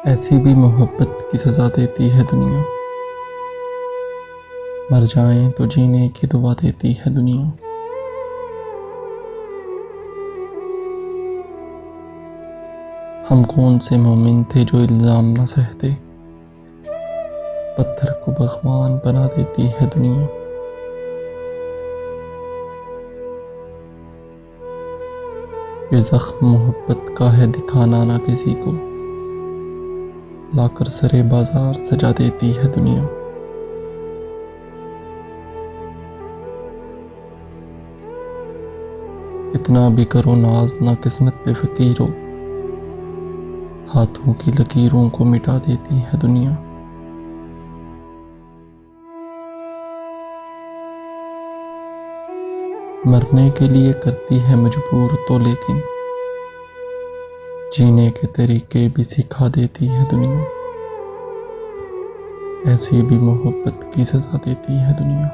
ऐसी भी मोहब्बत की सज़ा देती है दुनिया, मर जाएं तो जीने की दुआ देती है दुनिया। हम कौन से मोमिन थे जो इल्ज़ाम न सहते, पत्थर को भगवान बना देती है दुनिया। ये ज़ख्म मोहब्बत का है दिखाना ना किसी को, लाकर सरे बाजार सजा देती है दुनिया। इतना भी करो नाज ना किस्मत पे फ़कीरो, हाथों की लकीरों को मिटा देती है दुनिया। मरने के लिए करती है मजबूर तो लेकिन जीने के तरीके भी सिखा देती है दुनिया। ऐसी भी मोहब्बत की सज़ा देती है दुनिया।